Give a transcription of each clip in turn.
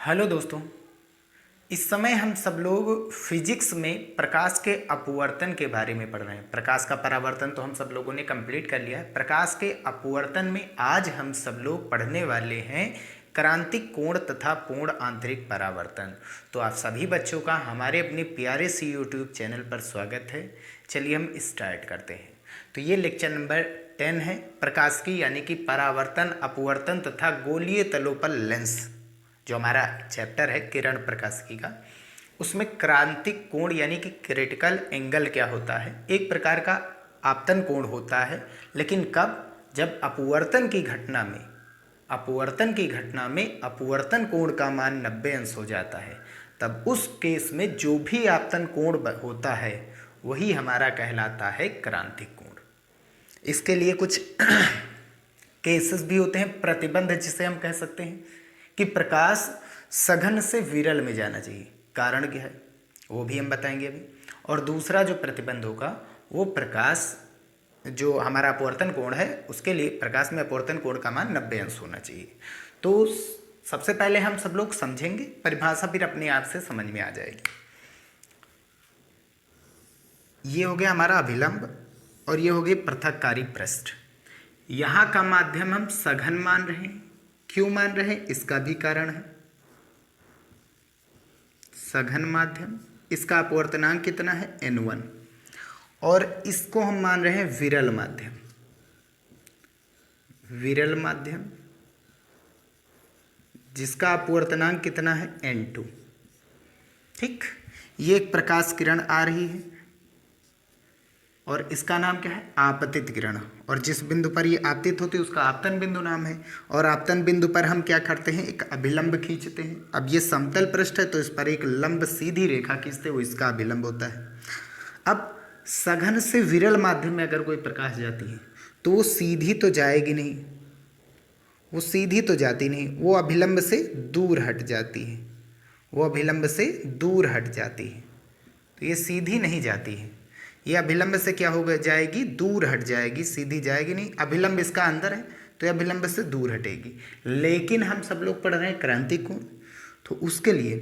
Hello दोस्तों। इस समय हम सब लोग फिजिक्स में प्रकाश के अपवर्तन के बारे में पढ़ रहे हैं। प्रकाश का परावर्तन तो हम सब लोगों ने कंप्लीट कर लिया है। प्रकाश के अपवर्तन में आज हम सब लोग पढ़ने वाले हैं क्रांतिक कोण तथा पूर्ण आंतरिक परावर्तन। तो आप सभी बच्चों का हमारे अपने प्यारे सी यूट्यूब चैनल पर स्वागत है। चलिए हम स्टार्ट करते हैं। तो ये लेक्चर नंबर 10 है, प्रकाश की यानी कि परावर्तन, अपवर्तन तथा गोलीय तलों पर लेंस। जो हमारा चैप्टर है किरण प्रकाशिकी का, उसमें क्रांतिक कोण यानी कि क्रिटिकल एंगल क्या होता है। एक प्रकार का आपतन कोण होता है, लेकिन कब? जब अपवर्तन की घटना में अपवर्तन कोण का मान 90 अंश हो जाता है, तब उस केस में जो भी आपतन कोण होता है वही हमारा कहलाता है क्रांतिक कोण। इसके लिए कुछ केसेस भी होते हैं, प्रतिबंध जिसे हम कह सकते हैं कि प्रकाश सघन से विरल में जाना चाहिए। कारण क्या है वो भी हम बताएंगे अभी। और दूसरा जो प्रतिबंध होगा वो प्रकाश जो हमारा अपवर्तन कोण है उसके लिए प्रकाश में अपवर्तन कोण का मान 90 अंश होना चाहिए। तो सबसे पहले हम सब लोग समझेंगे परिभाषा, फिर अपने आप से समझ में आ जाएगी। ये हो गया हमारा अभिलंब और ये हो गई पृथककारी पृष्ठ। यहाँ का माध्यम हम सघन मान रहे हैं। क्यों मान रहे हैं इसका भी कारण है। सघन माध्यम, इसका अपवर्तनांक कितना है n1, और इसको हम मान रहे हैं विरल माध्यम। विरल माध्यम जिसका अपवर्तनांक कितना है n2। ठीक, ये एक प्रकाश किरण आ रही है और इसका नाम क्या है आपतित किरण, और जिस बिंदु पर ये आपतित होती है उसका आपतन बिंदु नाम है। और आपतन बिंदु पर हम क्या करते हैं, एक अभिलंब खींचते हैं। अब ये समतल पृष्ठ है तो इस पर एक लंब सीधी रेखा खींचते हैं, वो इसका अभिलंब होता है। अब सघन से विरल माध्यम में अगर कोई प्रकाश जाती है तो वो सीधी तो जाएगी नहीं, वो सीधी तो जाती नहीं, वो अभिलंब से दूर हट जाती है। वो अभिलंब से दूर हट जाती है, तो ये सीधी नहीं जाती है, ये अभिलंब से क्या हो जाएगी, दूर हट जाएगी, सीधी जाएगी नहीं। अभिलंब इसका अंदर है तो ये अभिलंब से दूर हटेगी। लेकिन हम सब लोग पढ़ रहे हैं क्रांतिक कोण, तो उसके लिए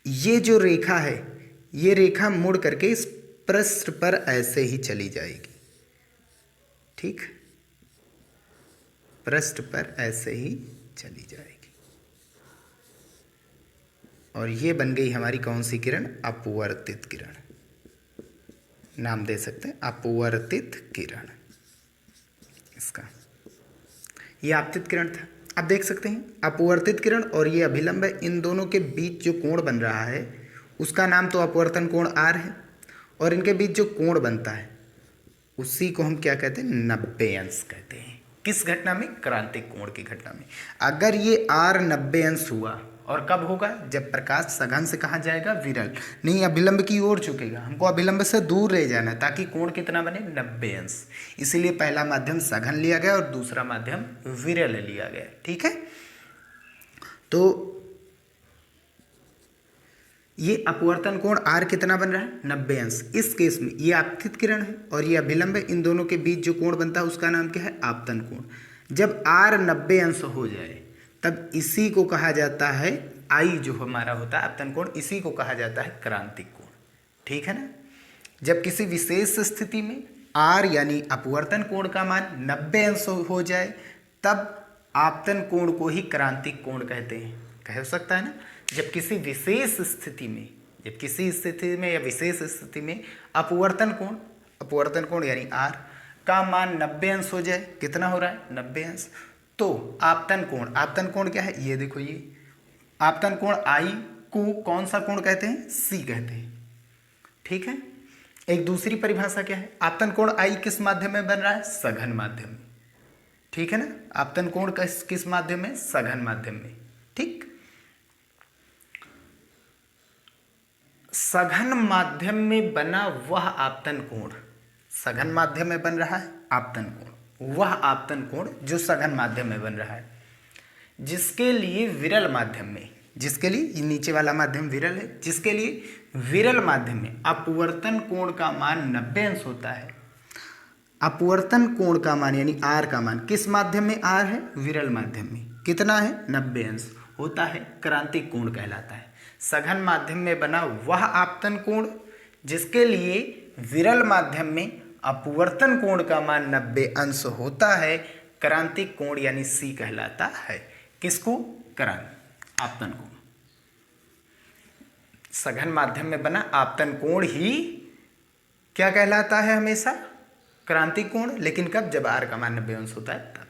ये जो रेखा है ये रेखा मुड़ करके इस पृष्ठ पर ऐसे ही चली जाएगी। ठीक, पृष्ठ पर ऐसे ही चली जाएगी और ये बन गई हमारी कौन सी किरण, अपवर्तित किरण। नाम दे सकते हैं अपवर्तित किरण इसका। ये आपतित किरण था। अब देख सकते हैं अपवर्तित किरण और ये अभिलंब है, इन दोनों के बीच जो कोण बन रहा है उसका नाम तो अपवर्तन कोण R है, और इनके बीच जो कोण बनता है उसी को हम क्या कहते हैं, 90 अंश कहते हैं। किस घटना में, क्रांतिक कोण की घटना में। अगर ये R 90 अंश हुआ, और कब होगा, जब प्रकाश सघन से कहाँ जाएगा, विरल नहीं, अभिलंब की ओर झुकेगा। हमको अभिलंब से दूर रह जाना है ताकि कोण कितना बने, 90 अंश। इसीलिए पहला माध्यम सघन लिया गया और दूसरा माध्यम विरल लिया गया। ठीक है, तो ये अपवर्तन कोण R कितना बन रहा है, 90 अंश। इस केस में ये आपतित किरण है और ये अभिलंब है, इन दोनों के बीच जो कोण बनता है उसका नाम क्या है, आपतन कोण। जब R 90 अंश हो जाए तब इसी को कहा जाता है, I जो हमारा होता है आपतन कोण, इसी को कहा जाता है क्रांतिक कोण। ठीक है ना। जब किसी विशेष स्थिति में R यानी अपवर्तन कोण का मान 90 अंश हो जाए तब आपतन कोण को ही क्रांतिक कोण कहते हैं। कह सकता है ना, जब किसी विशेष स्थिति में, जब किसी स्थिति में या विशेष स्थिति में अपवर्तन कोण यानी R का मान 90 अंश हो जाए, कितना हो रहा है, 90 अंश, तो आपतन कोण क्या है, ये देखो, ये आपतन कोण I को कौन सा कोण कहते हैं, C कहते हैं। ठीक है। एक दूसरी परिभाषा क्या है, आपतन कोण I किस माध्यम में बन रहा है, सघन माध्यम में। ठीक है ना, आपतन कोण किस माध्यम में, सघन माध्यम में। ठीक, सघन माध्यम में बना वह आपतन कोण, सघन माध्यम में बन रहा है आपतन कोण, वह आपतन कोण जो सघन माध्यम में बन रहा है, जिसके लिए विरल माध्यम में, जिसके लिए नीचे वाला माध्यम विरल है, जिसके लिए विरल माध्यम में अपवर्तन कोण का मान 90 अंश होता है। अपवर्तन कोण का मान यानी R का मान किस माध्यम में R है, विरल माध्यम में, कितना है, 90 अंश। होता है क्रांतिक कोण कहलाता है। सघन माध्यम में बना वह आपतन कोण जिसके लिए विरल माध्यम में अपवर्तन कोण का मान 90 अंश होता है क्रांतिक कोण यानी सी कहलाता है। किसको? आपतन कोण। सघन माध्यम में बना आपतन कोण ही क्या कहलाता है? हमेशा क्रांतिक कोण। लेकिन कब? जब आर का मान 90 अंश होता है तब।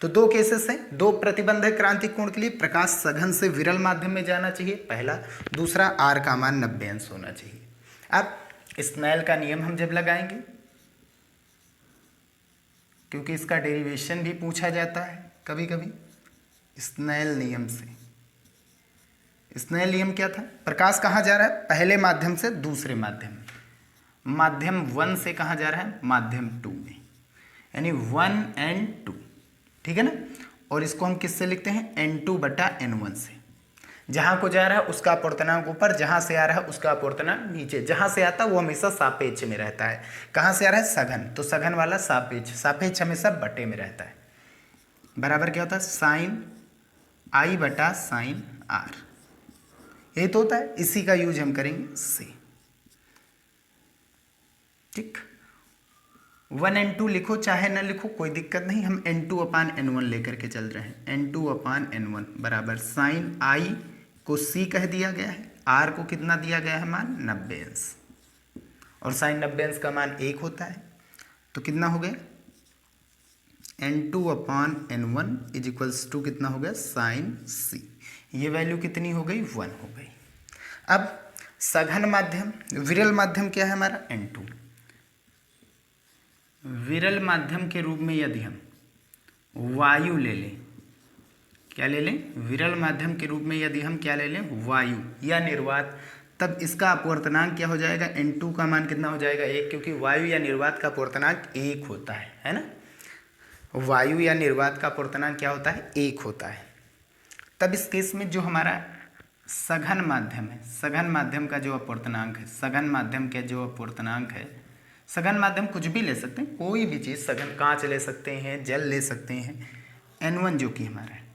तो दो केसेस हैं, दो प्रतिबंध है क्रांतिक कोण के लिए। प्रकाश सघन से विरल माध्यम में जाना चाहिए पहला, दूसरा आर का मान 90 अंश होना चाहिए। अब स्नेल का नियम हम जब लगाएंगे, क्योंकि इसका डेरिवेशन भी पूछा जाता है कभी कभी, स्नेल नियम से। स्नेल नियम क्या था? प्रकाश कहाँ जा रहा है? पहले माध्यम से दूसरे माध्यम में। माध्यम 1 से कहाँ जा रहा है? माध्यम 2 में, यानी 1 and 2, ठीक है ना। और इसको हम किससे लिखते हैं? N2/N1 से। जहाँ को जा रहा है उसका अपवर्तनांक ऊपर, जहाँ से आ रहा है उसका अपवर्तनांक नीचे। जहाँ से आता है वो हमेशा सापेक्ष में रहता है। कहाँ से आ रहा है? सघन, तो सघन वाला सापेक्ष, सापेक्ष हमेशा बटे में रहता है। बराबर क्या होता है? साइन I/साइन R। यही तो होता है, इसी का यूज हम करेंगे से। ठीक, 1 and 2 लिखो चाहे ना लिखो कोई दिक्कत नहीं, हम N2/N1 लेकर के चल रहे हैं। N2/N1 बराबर साइन I को C कह दिया गया है, R को कितना दिया गया है मान? 90 अंश। और साइन 90 अंश का मान 1 होता है, तो कितना हो गया? N2/N1 इज टू कितना हो गया? Sign C। ये वैल्यू कितनी हो गई? 1 हो गई। अब सघन माध्यम, विरल माध्यम क्या है हमारा? N2। विरल माध्यम के रूप में यदि हम वायु ले लें, क्या ले लें? विरल माध्यम के रूप में यदि हम क्या ले लें? वायु या निर्वात, तब इसका अपवर्तनांक क्या हो जाएगा? N2 का मान कितना हो जाएगा? 1, क्योंकि वायु या निर्वात का अपवर्तनांक 1 होता है ना। वायु या निर्वात का अपवर्तनांक क्या होता है? 1 होता है। तब इस केस में जो हमारा सघन माध्यम है, सघन माध्यम का जो अपवर्तनांक है, सघन माध्यम का जो अपवर्तनांक है, सघन माध्यम कुछ भी ले सकते हैं, कोई भी चीज़ सघन, कांच ले सकते हैं, जल ले सकते हैं। N1 जो कि हमारा है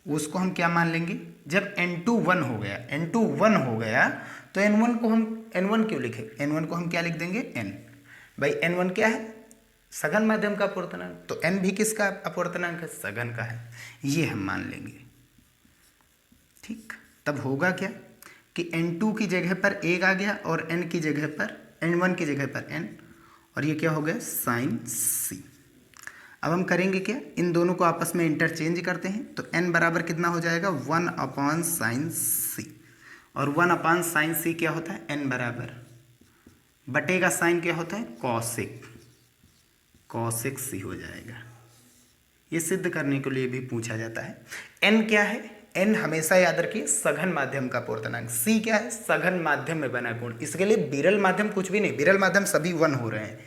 उसको हम क्या मान लेंगे? जब N2 1 हो गया, N2 1 हो गया तो N1 को हम N1 क्यों लिखे? N1 को हम क्या लिख देंगे? N। भाई N1 क्या है? सघन माध्यम का अपवर्तनांक, तो N भी किसका अपवर्तनांक है? सघन का है। ये हम मान लेंगे। ठीक, तब होगा क्या कि N2 की जगह पर 1 आ गया और N की जगह पर, N1 की जगह पर N, और ये क्या हो गया? Sign C। अब हम करेंगे क्या? इन दोनों को आपस में इंटरचेंज करते हैं, तो N बराबर कितना हो जाएगा? 1/sin C। और 1/sin C क्या होता है? N बराबर बटे का साइन क्या होता है? कॉसेक C हो जाएगा। ये सिद्ध करने के लिए भी पूछा जाता है। N क्या है? N हमेशा याद रखिए सघन माध्यम का अपवर्तनांक। C क्या है? सघन माध्यम में बना कोण। इसके लिए विरल माध्यम कुछ भी नहीं, विरल माध्यम सभी 1 हो रहे हैं।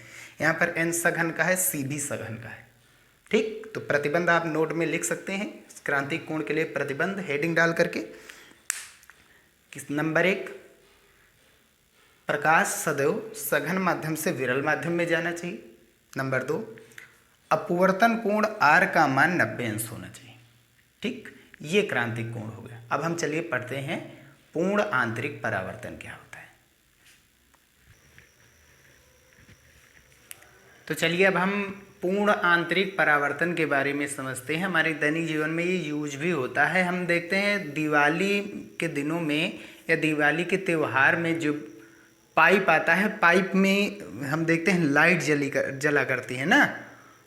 यहाँ पर N सघन का है, C भी सघन का है। ठीक, तो प्रतिबंध आप नोट में लिख सकते हैं। क्रांतिक कोण के लिए प्रतिबंध हेडिंग डाल करके। किस नंबर 1, प्रकाश सदैव सघन माध्यम से विरल माध्यम में जाना चाहिए। नंबर 2, अपवर्तन कोण R का मान 90 अंश होना चाहिए। ठीक, ये क्रांतिक कोण हो गया। अब हम चलिए पढ़ते हैं पूर्ण आंतरिक परावर्तन क्या होता है। तो चलिए अब हम पूर्ण आंतरिक परावर्तन के बारे में समझते हैं। हमारे दैनिक जीवन में ये यूज भी होता है। हम देखते हैं दिवाली के दिनों में या दिवाली के त्यौहार में जो पाइप आता है, पाइप में हम देखते हैं लाइट जला करती है ना,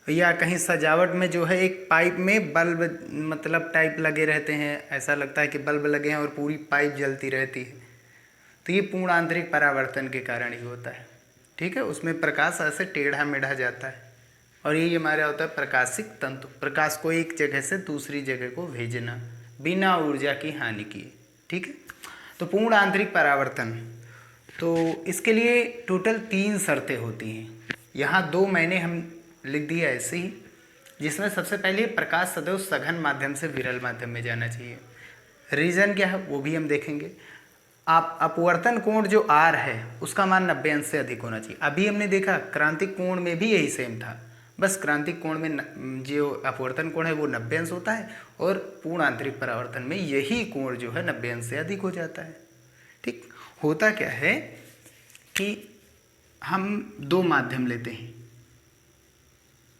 या कहीं सजावट में जो है एक पाइप में बल्ब मतलब टाइप लगे रहते हैं, ऐसा लगता है कि बल्ब लगे हैं और पूरी पाइप जलती रहती है। तो ये पूर्ण आंतरिक परावर्तन के कारण ही होता है। ठीक है, उसमें प्रकाश ऐसे टेढ़ा मेढ़ा जाता है और ये हमारा होता है प्रकाशिक तंतु। प्रकाश को एक जगह से दूसरी जगह को भेजना बिना ऊर्जा की हानि किए। ठीक है, तो पूर्ण आंतरिक परावर्तन, तो इसके लिए टोटल 3 शर्तें होती हैं। यहाँ 2 मैंने हम लिख दिया ऐसे ही, जिसमें सबसे पहले प्रकाश सदैव सघन माध्यम से विरल माध्यम में जाना चाहिए। रीज़न क्या है वो भी हम देखेंगे। आप अपवर्तन कोण जो R है उसका मान 90 अंश से अधिक होना चाहिए। अभी हमने देखा क्रांतिक कोण में भी यही सेम था, बस क्रांतिक कोण में जो अपवर्तन कोण है वो 90 अंश होता है और पूर्ण आंतरिक परावर्तन में यही कोण जो है 90 अंश से अधिक हो जाता है। ठीक, होता क्या है कि हम दो माध्यम लेते हैं,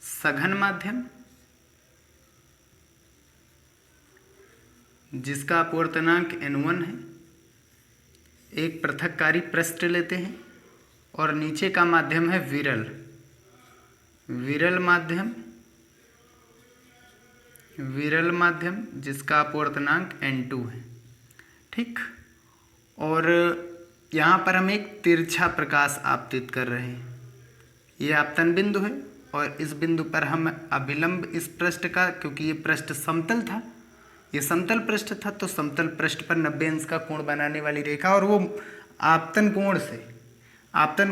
सघन माध्यम जिसका अपवर्तनांक n1 है, एक पृथककारी पृष्ठ लेते हैं और नीचे का माध्यम है विरल माध्यम जिसका अपवर्तनांक n2 है। ठीक, और यहाँ पर हम एक तिरछा प्रकाश आपतित कर रहे हैं, ये आपतन बिंदु है और इस बिंदु पर हम अभिलंब इस पृष्ठ का, क्योंकि ये पृष्ठ समतल था, ये समतल पृष्ठ था, तो समतल पृष्ठ पर 90 अंश का कोण बनाने वाली रेखा और वो आपतन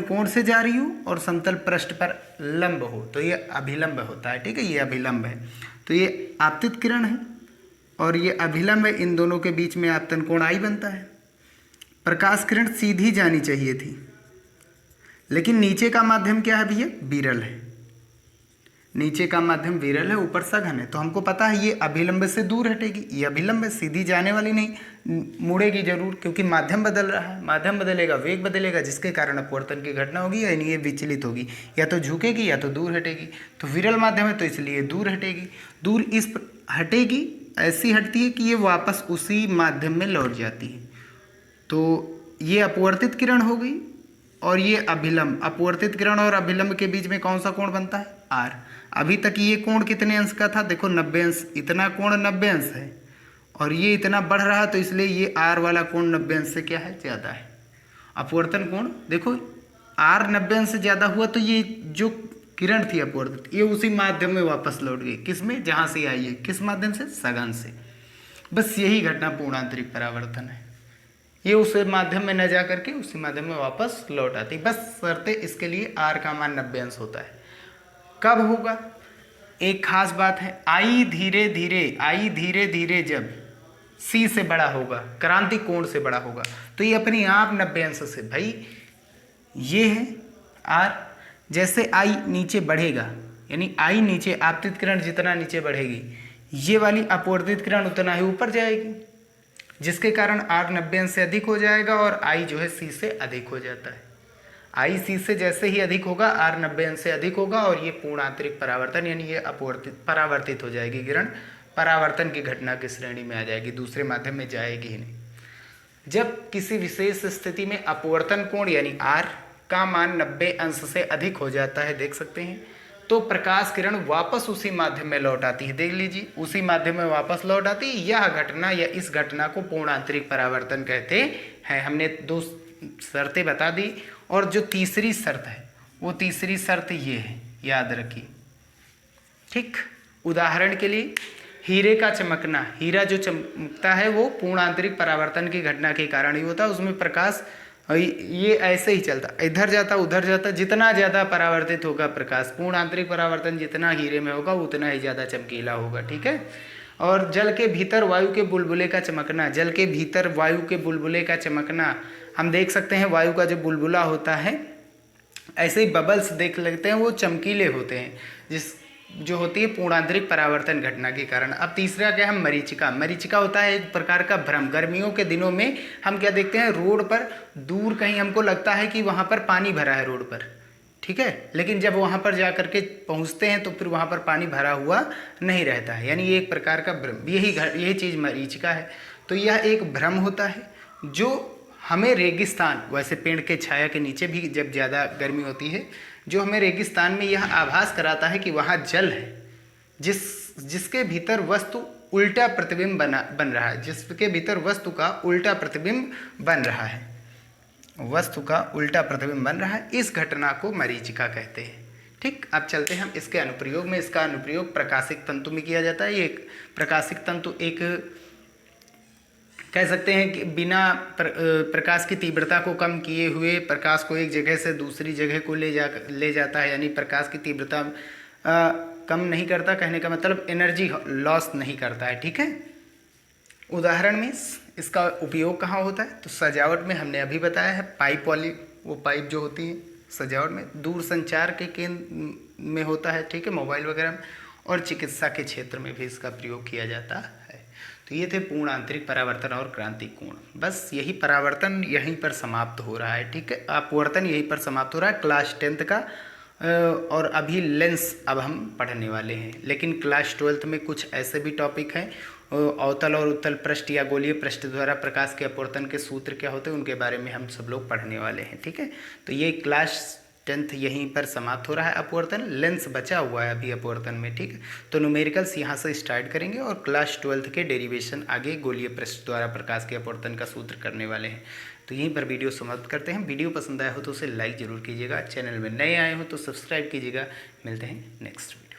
कोण से जा रही हो और समतल पृष्ठ पर लंब हो तो ये अभिलंब होता है। ठीक है, ये अभिलंब है, तो ये आपतित किरण है और ये अभिलंब है, इन दोनों के बीच में आपतन कोण I बनता है। प्रकाश किरण सीधी जानी चाहिए थी, लेकिन नीचे का माध्यम क्या है भैया, विरल है, नीचे का माध्यम विरल है, ऊपर सघन है, तो हमको पता है ये अभिलंब से दूर हटेगी, ये अभिलंब है, सीधी जाने वाली नहीं, मुड़ेगी जरूर, क्योंकि माध्यम बदल रहा है, माध्यम बदलेगा, वेग बदलेगा, जिसके कारण अपवर्तन की घटना होगी, यानी ये विचलित होगी, या तो झुकेगी या तो दूर हटेगी। तो विरल माध्यम है तो इसलिए दूर हटेगी, दूर इस हटेगी, ऐसी हटती है कि ये वापस उसी माध्यम में लौट जाती है, तो ये अपवर्तित किरण हो गई और ये अभिलंब, अपवर्तित किरण और अभिलंब के बीच में कौन सा कोण बनता है, R। अभी तक ये कोण कितने अंश का था, देखो 90 अंश, इतना कोण 90 अंश है और ये इतना बढ़ रहा है, तो इसलिए ये R वाला कोण 90 अंश से क्या है, ज़्यादा है। अपवर्तन कोण देखो R 90 अंश से ज़्यादा हुआ तो ये जो किरण थी अपवर्तित, ये उसी माध्यम में वापस लौट गई, किस में, जहाँ से आई है, किस माध्यम से, सघन से। बस यही घटना पूर्ण आंतरिक परावर्तन है, ये उस माध्यम में न जा करके उसी माध्यम में वापस लौट आती, बस शर्ते इसके लिए R का मान 90 अंश होता है। कब होगा, एक खास बात है, I धीरे धीरे जब C से बड़ा होगा, क्रांतिक कोण से बड़ा होगा, तो ये अपने आप 90 अंश से, भाई ये है R, जैसे I नीचे बढ़ेगा, यानी I नीचे, आपतित किरण जितना नीचे बढ़ेगी, ये वाली अपवर्तित किरण उतना ही ऊपर जाएगी, जिसके कारण R 90 अंश से अधिक हो जाएगा और I जो है C से अधिक हो जाता है। I C से जैसे ही अधिक होगा, R 90 अंश से अधिक होगा और ये पूर्ण आंतरिक परावर्तन, यानी ये परावर्तित हो जाएगी किरण, परावर्तन की घटना की श्रेणी में आ जाएगी, दूसरे माध्यम में जाएगी ही नहीं। जब किसी विशेष स्थिति में अपवर्तन कोण यानी R का मान 90 अंश से अधिक हो जाता है, देख सकते हैं, तो प्रकाश किरण वापस उसी माध्यम में लौट आती है, देख लीजिए, उसी माध्यम में वापस लौट आती है। यह घटना या इस घटना को पूर्ण आंतरिक परावर्तन कहते हैं। हमने दो शर्तें बता दी और जो तीसरी शर्त है वो तीसरी शर्त ये है, याद रखिए। ठीक, उदाहरण के लिए हीरे का चमकना, हीरा जो चमकता है वो पूर्ण आंतरिक परावर्तन की घटना के कारण ही होता है, उसमें प्रकाश ये ऐसे ही चलता, इधर जाता उधर जाता, जितना ज़्यादा परावर्तित होगा प्रकाश, पूर्ण आंतरिक परावर्तन जितना हीरे में होगा उतना ही ज़्यादा चमकीला होगा। ठीक है, और जल के भीतर वायु के बुलबुले का चमकना, जल के भीतर वायु के बुलबुले का चमकना, हम देख सकते हैं वायु का जो बुलबुला होता है, ऐसे ही बबल्स देख लेते हैं, वो चमकीले होते हैं, जो होती है पूर्ण आंतरिक परावर्तन घटना के कारण। अब तीसरा क्या है, मरीचिका। मरीचिका होता है एक प्रकार का भ्रम। गर्मियों के दिनों में हम क्या देखते हैं, रोड पर दूर कहीं हमको लगता है कि वहाँ पर पानी भरा है रोड पर, ठीक है, लेकिन जब वहाँ पर जा करके पहुँचते हैं तो फिर वहाँ पर पानी भरा हुआ नहीं रहता है, यानी ये एक प्रकार का भ्रम, यही चीज़ मरीचिका है। तो यह एक भ्रम होता है जो हमें रेगिस्तान, वैसे पेड़ के छाया के नीचे भी जब ज़्यादा गर्मी होती है, जो हमें रेगिस्तान में यह आभास कराता है कि वहाँ जल है, जिसके भीतर वस्तु उल्टा प्रतिबिंब बन रहा है, जिसके भीतर वस्तु का उल्टा प्रतिबिंब बन रहा है, वस्तु का उल्टा प्रतिबिंब बन रहा है, इस घटना को मरीचिका कहते हैं। ठीक, अब चलते हैं हम इसके अनुप्रयोग में। इसका अनुप्रयोग प्रकाशिक तंतु में किया जाता है। एक प्रकाशिक तंतु एक कह सकते हैं कि बिना प्रकाश की तीव्रता को कम किए हुए प्रकाश को एक जगह से दूसरी जगह को ले जाता है, यानी प्रकाश की तीव्रता कम नहीं करता, कहने का मतलब एनर्जी लॉस नहीं करता है। ठीक है, उदाहरण में इसका उपयोग कहाँ होता है, तो सजावट में हमने अभी बताया है, पाइप वाली वो पाइप जो होती है सजावट में, दूर संचार के केंद्र में होता है, ठीक है, मोबाइल वगैरह में, और चिकित्सा के क्षेत्र में भी इसका प्रयोग किया जाता है। तो ये थे पूर्ण आंतरिक परावर्तन और क्रांतिक कोण। बस यही परावर्तन यहीं पर समाप्त हो रहा है, ठीक है, अपवर्तन यहीं पर समाप्त हो रहा है क्लास 10th का। और अभी लेंस अब हम पढ़ने वाले हैं, लेकिन क्लास 12th में कुछ ऐसे भी टॉपिक हैं, अवतल और उत्तल पृष्ठ या गोलीय पृष्ठ द्वारा प्रकाश के अपवर्तन के सूत्र क्या होते हैं उनके बारे में हम सब लोग पढ़ने वाले हैं, ठीक है। तो ये क्लास 10th यहीं पर समाप्त हो रहा है अपवर्तन, लेंस बचा हुआ है अभी अपवर्तन में, ठीक है। तो न्यूमेरिकल्स यहाँ से स्टार्ट करेंगे और क्लास 12th के डेरिवेशन आगे गोलीय पृष्ठ द्वारा प्रकाश के अपवर्तन का सूत्र करने वाले हैं। तो यहीं पर वीडियो समाप्त करते हैं। वीडियो पसंद आया हो तो उसे लाइक ज़रूर कीजिएगा, चैनल में नए आए हो तो सब्सक्राइब कीजिएगा। मिलते हैं नेक्स्ट वीडियो।